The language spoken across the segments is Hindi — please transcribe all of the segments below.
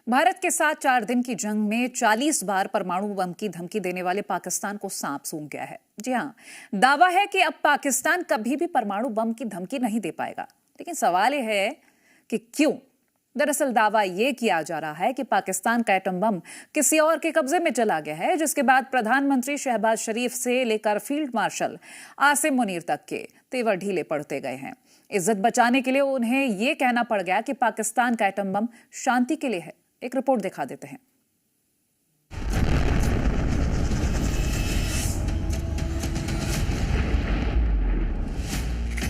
भारत के साथ 4 दिन की जंग में 40 बार परमाणु बम की धमकी देने वाले पाकिस्तान को सांप सूंघ गया है। जी हां, दावा है कि अब पाकिस्तान कभी भी परमाणु बम की धमकी नहीं दे पाएगा। लेकिन सवाल यह है कि क्यों? दरअसल दावा यह किया जा रहा है कि पाकिस्तान का एटम बम किसी और के कब्जे में चला गया है, जिसके बाद प्रधानमंत्री शहबाज शरीफ से लेकर फील्ड मार्शल आसिम मुनीर तक के तेवर ढीले पड़ते गए हैं। इज्जत बचाने के लिए उन्हें यह कहना पड़ गया कि पाकिस्तान का एटम बम शांति के लिए है। एक रिपोर्ट दिखा देते हैं।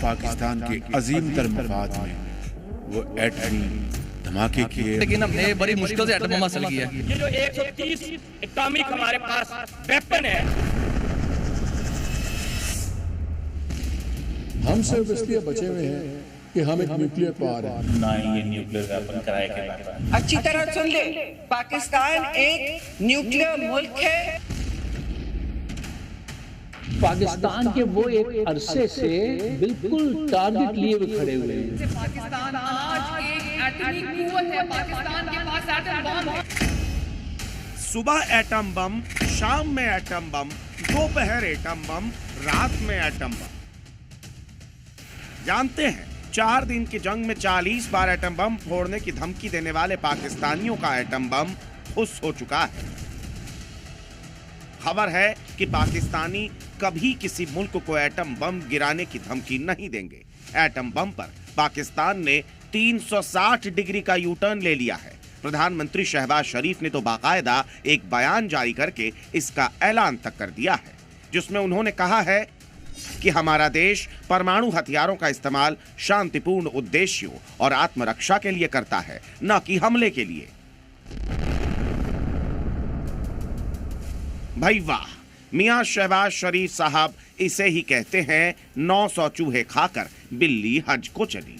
पाकिस्तान के अजीम तर मफाद में वो एटमी धमाके किए, लेकिन हमने बड़ी मुश्किल से एटम बम हासिल किया। ये जो 130 एटॉमिक हमारे पास वेपन है, हम सिर्फ इसलिए बचे हुए हैं कि हम एक न्यूक्लियर पावर है। ना ये न्यूक्लियर वेपन कराए के बाद अच्छी तरह सुन ले, पाकिस्तान एक न्यूक्लियर मुल्क है। पाकिस्तान के वो एक अरसे से बिल्कुल टारगेट लिए हुए खड़े हुए हैं। पाकिस्तान आज एक एटॉमिक कुव्वत है। पाकिस्तान के पास एटम बम है। सुबह एटम बम, शाम में एटम बम, दोपहर एटम बम, रात में एटम बम। जानते हैं, 4 दिन की जंग में 40 बार एटम बम फोड़ने की धमकी देने वाले पाकिस्तानियों का एटम बम फुस हो चुका है। खबर है कि पाकिस्तानी कभी किसी मुल्क को एटम बम गिराने की धमकी नहीं देंगे। एटम बम पर पाकिस्तान ने 360 डिग्री का यू टर्न ले लिया है। प्रधानमंत्री शहबाज शरीफ ने तो बाकायदा एक बयान जारी करके इसका ऐलान तक कर दिया है, जिसमें उन्होंने कहा है कि हमारा देश परमाणु हथियारों का इस्तेमाल शांतिपूर्ण उद्देश्यों और आत्मरक्षा के लिए करता है, न कि हमले के लिए। भाई वाह, मियां शहबाज शरीफ साहब इसे ही कहते हैं 900 चूहे खाकर बिल्ली हज को चली।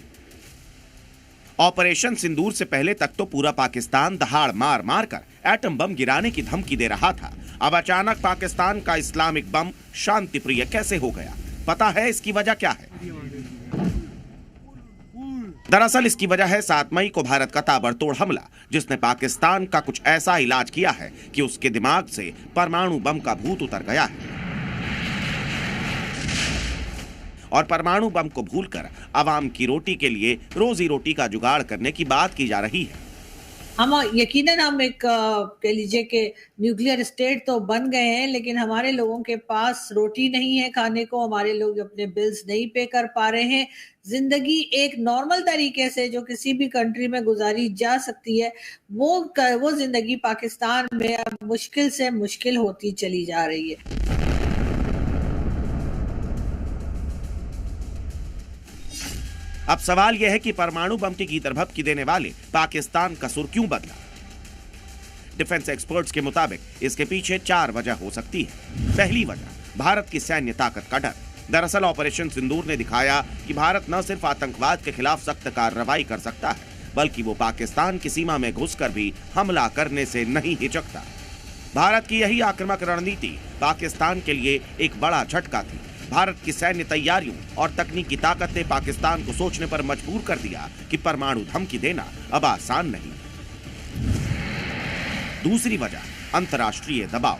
ऑपरेशन सिंदूर से पहले तक तो पूरा पाकिस्तान दहाड़ मार मार कर एटम बम गिराने की धमकी दे रहा था। अब अचानक पाकिस्तान का इस्लामिक बम शांति प्रिय कैसे हो गया? पता है इसकी वजह क्या है? दरअसल इसकी वजह है 7 मई को भारत का ताबड़तोड़ हमला, जिसने पाकिस्तान का कुछ ऐसा इलाज किया है कि उसके दिमाग से परमाणु बम का भूत उतर गया है और परमाणु बम को भूलकर अवाम की रोटी के लिए रोजी रोटी का जुगाड़ करने की बात की जा रही है। हम यकीनन हम एक कह लीजिए कि न्यूक्लियर स्टेट तो बन गए हैं, लेकिन हमारे लोगों के पास रोटी नहीं है खाने को। हमारे लोग अपने बिल्स नहीं पे कर पा रहे हैं। जिंदगी एक नॉर्मल तरीके से जो किसी भी कंट्री में गुजारी जा सकती है, वो जिंदगी पाकिस्तान में अब मुश्किल से मुश्किल होती चली जा रही है। अब सवाल यह है कि परमाणु बम की गिरधभक्की देने वाले पाकिस्तान का सुर क्यों बदला? डिफेंस एक्सपर्ट्स के मुताबिक इसके पीछे 4 वजह हो सकती है। पहली वजह, भारत की सैन्य ताकत का डर। दरअसल ऑपरेशन सिंदूर ने दिखाया कि भारत न सिर्फ आतंकवाद के खिलाफ सख्त कार्रवाई कर सकता है, बल्कि वो पाकिस्तान की सीमा में घुसकर भी हमला करने से नहीं हिचकता। भारत की यही आक्रामक रणनीति पाकिस्तान के लिए एक बड़ा झटका थी। भारत की सैन्य तैयारियों और तकनीकी ताकत ने पाकिस्तान को सोचने पर मजबूर कर दिया कि परमाणु धमकी देना अब आसान नहीं। दूसरी वजह, अंतर्राष्ट्रीय दबाव।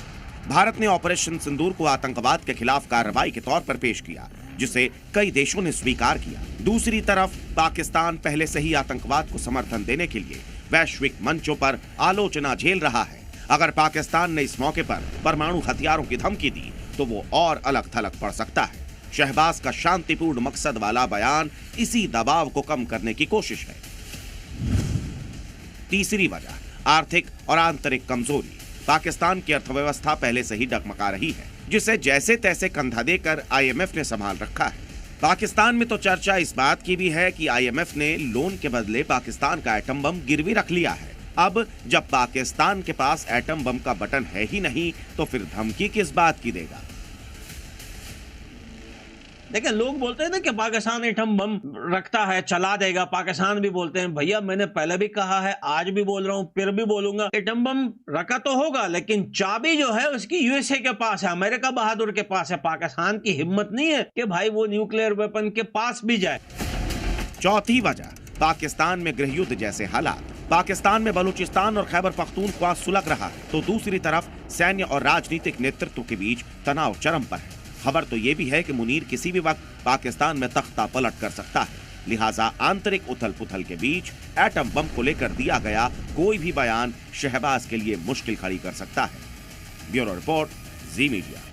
भारत ने ऑपरेशन सिंदूर को आतंकवाद के खिलाफ कार्रवाई के तौर पर पेश किया, जिसे कई देशों ने स्वीकार किया। दूसरी तरफ पाकिस्तान पहले से ही आतंकवाद को समर्थन देने के लिए वैश्विक मंचों पर आलोचना झेल रहा है। अगर पाकिस्तान ने इस मौके पर परमाणु हथियारों की धमकी दी तो वो और अलग थलग पड़ सकता है। शहबाज का शांतिपूर्ण मकसद वाला बयान इसी दबाव को कम करने की कोशिश है। तीसरी वजह, आर्थिक और आंतरिक कमजोरी। पाकिस्तान की अर्थव्यवस्था पहले से ही डगमगा रही है, जिसे जैसे तैसे कंधा देकर IMF ने संभाल रखा है। पाकिस्तान में तो चर्चा इस बात की भी है कि IMF ने लोन के बदले पाकिस्तान का एटम बम गिरवी रख लिया है। अब जब पाकिस्तान के पास एटम बम का बटन है ही नहीं, तो फिर धमकी किस बात की देगा? देखिए, लोग बोलते हैं ना कि पाकिस्तान एटम बम रखता है, चला देगा। पाकिस्तान भी बोलते हैं। भैया, मैंने पहले भी कहा है, आज भी बोल रहा हूं, फिर भी बोलूंगा, एटम बम रखा तो होगा, लेकिन चाबी जो है उसकी USA के पास है, अमेरिका बहादुर के पास है। पाकिस्तान की हिम्मत नहीं है कि भाई वो न्यूक्लियर वेपन के पास भी जाए। चौथी वजह, पाकिस्तान में गृह युद्ध जैसे हालात। पाकिस्तान में बलूचिस्तान और खैबर पख्तूनख्वा सुलग रहा है, तो दूसरी तरफ सैन्य और राजनीतिक नेतृत्व के बीच तनाव चरम पर है। खबर तो ये भी है कि मुनीर किसी भी वक्त पाकिस्तान में तख्ता पलट कर सकता है, लिहाजा आंतरिक उथल पुथल के बीच एटम बम को लेकर दिया गया कोई भी बयान शहबाज के लिए मुश्किल खड़ी कर सकता है। ब्यूरो रिपोर्ट, जी मीडिया।